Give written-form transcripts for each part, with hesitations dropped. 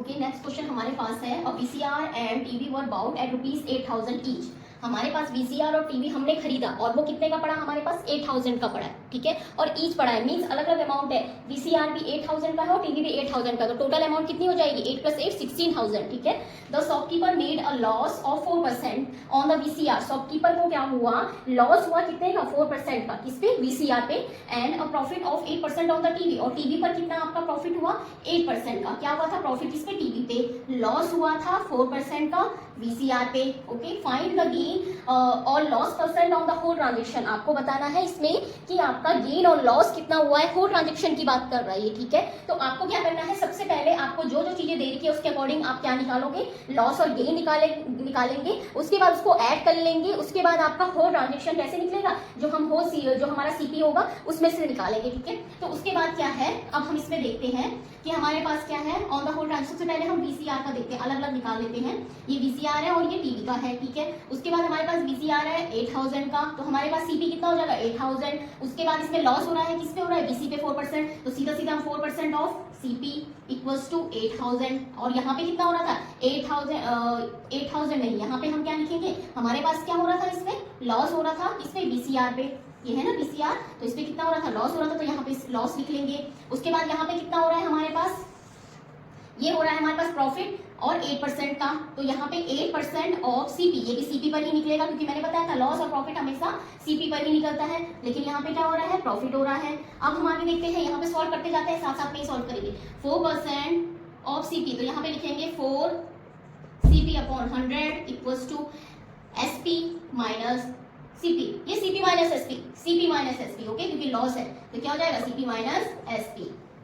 Okay, next question हमारे पास है, और VCR and TV were bought at ₹8,000 each. हमारे पास VCR और टीवी हमने खरीदा और वो कितने का पड़ा, हमारे पास 8,000 का पड़ा है, ठीक है, और ईच पड़ा है, मींस अलग अलग अमाउंट है। VCR भी 8,000 का है और टीवी भी 8,000 का, तो टोटल अमाउंट कितनी हो जाएगी, 8 + 8 16,000, ठीक है। The shopkeeper made a loss of 4% on the VCR। Shopkeeper को क्या हुआ, लॉस हुआ कितने का, 4% का, किस पे, VCR पे, and a profit of 8% on the TV. और टीवी पर कितना आपका प्रॉफिट हुआ, 8% का। क्या हुआ था प्रॉफिट किस पे, टीवी पे, लॉस हुआ था 4% का VCR पे। ओके, फाइंड द गेन और loss percent on the whole transaction. आपको बताना है इसमें कि आपका गेन और लॉस कितना हुआ है, होल ट्रांजेक्शन की बात कर रहा है ये, ठीक है। तो आपको क्या करना है, सबसे पहले आपको जो जो चीजें दे रखी है उसके अकॉर्डिंग आप क्या निकालोगे, लॉस और गेन निकालेंगे, उसके बाद उसको ऐड कर लेंगे, उसके बाद आपका होल ट्रांजेक्शन कैसे निकलेगा, जो हमारा CP होगा उसमें से निकालेंगे, ठीक है। तो उसके बाद क्या है, अब हम इसमें देखते हैं कि हमारे पास क्या है ऑन द होल ट्रांजेक्शन। सबसे पहले हम VCR का देखते हैं, अलग अलग निकाल लेते हैं। ये VCR है और ये टीवी का है, ठीक है। उसके बाद हमारे पास VCR है 8,000 का, तो हमारे पास CP कितना हो जाएगा, 8,000। उसके बाद इसमें लॉस हो रहा है, किस पे हो रहा है, VC पे 4%, तो सीधा सीधा हम 4% ऑफ CP इक्वल्स टू 8,000। और यहाँ पे कितना हो रहा था, 8,000 नहीं, यहाँ पे हम क्या लिखेंगे, हमारे पास क्या हो रहा था, इसमें लॉस हो रहा था, इसमें VCR पे, ये है ना VCR, तो इसमें कितना हो रहा था, लॉस हो रहा था, तो यहाँ पे लॉस लिख लेंगे। उसके बाद यहाँ पे कितना हो रहा है हमारे पास, ये हो रहा है हमारे पास प्रॉफिट और 8% का, तो यहाँ पे 8% ऑफ CP, ये भी CP पर ही निकलेगा, क्योंकि मैंने बताया था लॉस और प्रॉफिट हमेशा CP पर ही निकलता है। लेकिन यहाँ पे क्या हो रहा है, प्रॉफिट हो रहा है। अब हम आगे देखते हैं, यहाँ पे सॉल्व करते जाते हैं, साथ साथ में ही सॉल्व करेंगे। 4% ऑफ CP, तो यहाँ पे लिखेंगे 4 CP upon 100 equals to SP minus CP, ये CP माइनस SP, ओके, क्योंकि लॉस है, तो क्या हो जाएगा, CP माइनस SP,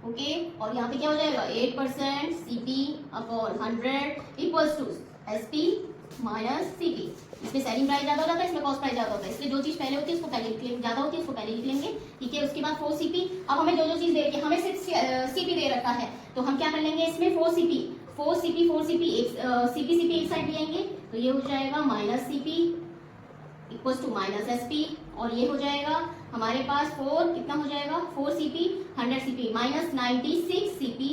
ओके। और यहाँ पे क्या हो जाएगा, 8% CP upon 100 equals to SP minus CP। इसमें सेलिंग प्राइस ज्यादा हो जाता है, इसमें कॉस्ट प्राइस ज्यादा होता है, इसलिए जो चीज पहले होती है उसको पहले लिख लेंगे, ज्यादा होती है उसको पहले लिख लेंगे, ठीक है। उसके बाद 4 CP, अब हमें जो जो चीज दे रखी है, हमें सिर्फ CP दे रखा है, तो हम क्या कर लेंगे इसमें, 4 CP एक CP एक साइड ले आएंगे, तो ये हो जाएगा minus CP equals to minus SP, और ये हो जाएगा हमारे पास 4 कितना हो जाएगा, 4 CP 100 CP minus 96 CP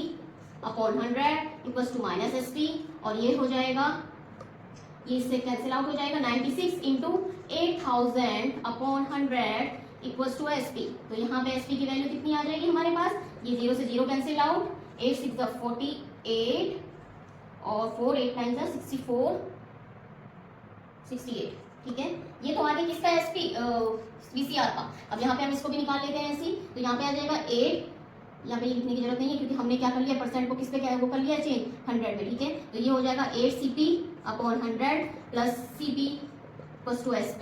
upon 100 equals to minus SP, और ये हो जाएगा, ये इससे कैंसिल आउट हो जाएगा, 96 into 8,000 upon 100 equals to SP। तो यहाँ पे SP की वैल्यू कितनी आ जाएगी हमारे पास, ये 0 से 0 कैंसिल आउट, 8 6 48 और 4 8 9 64 68, ठीक है। ये तो आगे किसका है, SP VCR का। अब यहाँ पे हम इसको भी निकाल लेते हैं ऐसे, तो यहाँ पे आ जाएगा 8, यहाँ पे लिखने की जरूरत नहीं है क्योंकि हमने क्या कर लिया, परसेंट को किस पे क्या वो कर लिया, चेंज 100 में, ठीक है। तो ये हो जाएगा 8 CP upon 100 plus CP equals to SP।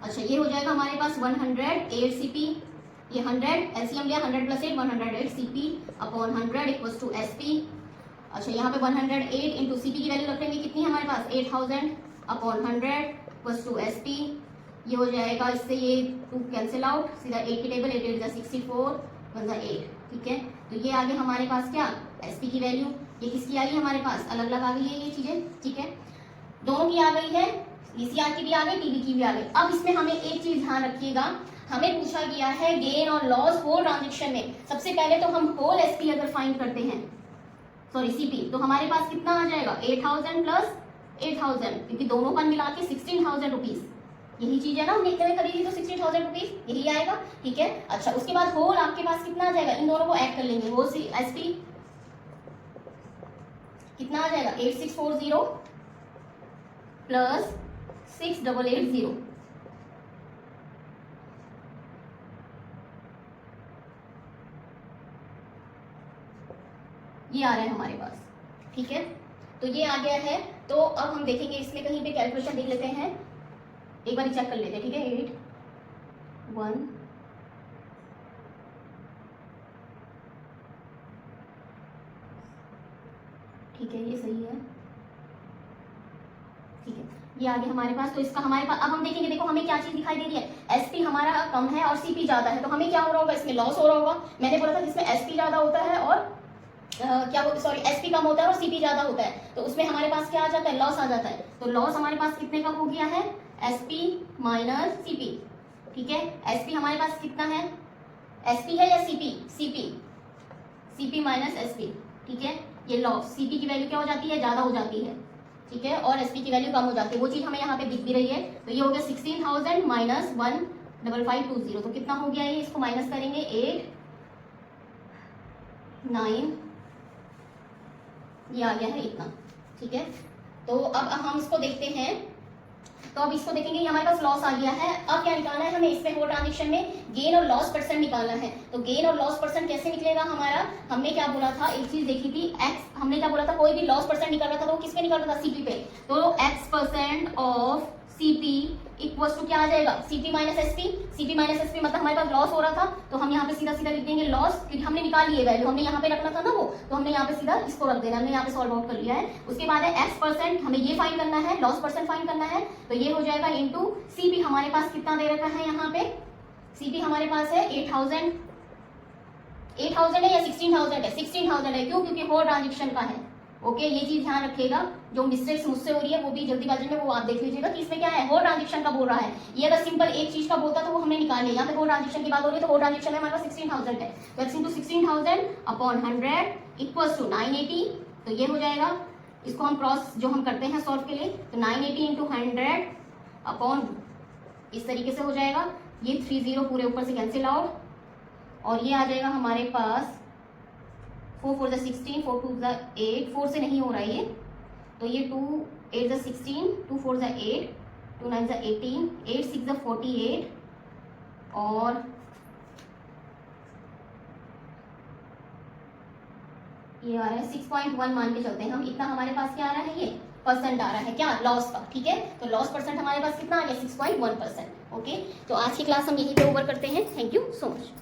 अच्छा, ये हो जाएगा हमारे पास 108 CP, ये 100 LCM लिया, 100 plus 8 108 CP upon 100 equals to SP। अच्छा, यहाँ पे 108 इंटू CP की वैल्यू रखेंगे कितनी है हमारे पास, 8,000 अपॉन 100 इक्वल्स टू SP। ये हो जाएगा, इससे ये 2 कैंसिल आउट, सीधा 8 की टेबल, 8 8 64 1 8, ठीक है। तो ये आगे हमारे पास क्या, SP की वैल्यू, ये किसकी आ गई हमारे पास, अलग अलग आ गई है ये चीजें, ठीक है, दोनों की आ गई है, VCR की भी आ गई, टीवी की भी आ गई। अब इसमें हमें एक चीज ध्यान रखिएगा, हमें पूछा गया है गेन और लॉस होल ट्रांजेक्शन में। सबसे पहले तो हम होल SP अगर फाइंड करते हैं, सॉरी CP, तो हमारे पास कितना आ जाएगा, 8,000 प्लस 8,000, क्योंकि दोनों का मिला के 16,000 रुपीज, यही चीज है ना, हमने इतने में खरीदी तो 16,000 रुपीज यही आएगा, ठीक है। अच्छा, उसके बाद होल आपके पास कितना आ जाएगा, इन दोनों को ऐड कर लेंगे, होल SP कितना आ जाएगा, 8640 प्लस 6880, ये आ रहा है हमारे पास, ठीक है। तो ये आ गया है, तो अब हम देखेंगे इसमें कहीं पे कैलकुलेशन देख लेते हैं, एक बार चेक कर लेते हैं, ठीक है। 8 1 ठीक है, ये सही है, ठीक है, ये आगे हमारे पास। तो इसका हमारे पास अब हम देखेंगे, देखो हमें क्या चीज दिखाई दे रही है, SP हमारा कम है और CP ज्यादा है, तो हमें क्या हो रहा होगा, इसमें लॉस हो रहा होगा। मैंने बोला था जिसमें SP ज्यादा होता है और SP कम होता है और CP ज्यादा होता है, तो उसमें हमारे पास क्या आ जाता है, लॉस आ जाता है। तो लॉस हमारे पास कितने का हो गया है, SP माइनस CP, ठीक है। SP हमारे पास कितना है, SP है या CP, CP माइनस SP, ठीक है, ये लॉस सीपी की वैल्यू क्या हो जाती है, ज़्यादा हो जाती है, ठीक है, और एसपी की वैल्यू कम हो जाती है, वो चीज़ हमें यहाँ पे दिख भी रही है। तो ये हो गया 16,000 माइनस 15520, तो कितना हो गया ये, इसको माइनस करेंगे 8 9, ये आ गया है इतना, ठीक है। तो अब हम इसको देखते हैं, तो अब इसको देखेंगे, ये हमारे पास लॉस आ गया है। अब क्या निकालना है हमें, इसमें हो ट्रांजेक्शन में गेन और लॉस परसेंट निकालना है। तो गेन और लॉस परसेंट कैसे निकलेगा हमारा, हमने क्या बोला था, एक चीज देखी थी, एक्स, हमने क्या बोला था, कोई भी लॉस परसेंट निकाल रहा था तो वो किस पे निकाल रहा था, सीपी पे। तो x percent of CP equals to क्या आ जाएगा, CP minus SP. CP minus SP मतलब हमारे पास लॉस हो रहा था, तो हम यहाँ पे सीधा सीधा लिख देंगे लॉस, क्योंकि हमने निकाल लिए वैल्यू, हमने यहाँ पे रखना था ना वो, तो हमने यहाँ पे सीधा इसको रख देना, हमने यहाँ पे सॉल्व आउट कर लिया है। उसके बाद है एक्स परसेंट, हमें ये फाइंड करना है, लॉस परसेंट फाइंड करना है, तो ये हो जाएगा इनटू सीपी। हमारे पास कितना दे रखा है यहाँ पे, सीपी हमारे पास है 8,000 है या 16,000 है, 16,000 है, क्यों, क्योंकि होल ट्रांजेक्शन का है। ओके, ये चीज ध्यान रखिएगा, जो मिस्टेक्स मुझसे हो रही है वो भी जल्दीबाजी में वो आप देख लीजिएगा कि इसमें क्या है, होल ट्रांजेक्शन का बोल रहा है। ये अगर सिंपल एक चीज का बोलता तो वो हमने निकाल लिया, यहाँ पे होल ट्रांजेक्शन की बात हो रही है, तो होल ट्रांजेक्शन में हमारे पास 16,000 है, तो x into 16,000 upon 100 equals to 980। तो ये हो जाएगा, इसको हम क्रॉस जो हम करते हैं सॉल्व के लिए, तो 980 इंटू 100 अपॉन, इस तरीके से हो जाएगा, ये 30 पूरे ऊपर से कैंसिल आउट, और ये आ जाएगा हमारे पास 4 4 16, 4 2 8, 4 से नहीं हो रहा है ये, तो ये 2 8 16, 2 4 8, 2 9 18, 8 6 48, और ये आ रहा है 6.1 मान के चलते हैं हम, इतना हमारे पास क्या आ रहा है, ये परसेंट आ रहा है क्या, लॉस का, ठीक है। तो लॉस परसेंट हमारे पास कितना आ गया, 6.1%। ओके, तो आज की क्लास हम यहीं पे ओवर करते हैं। Thank you so much.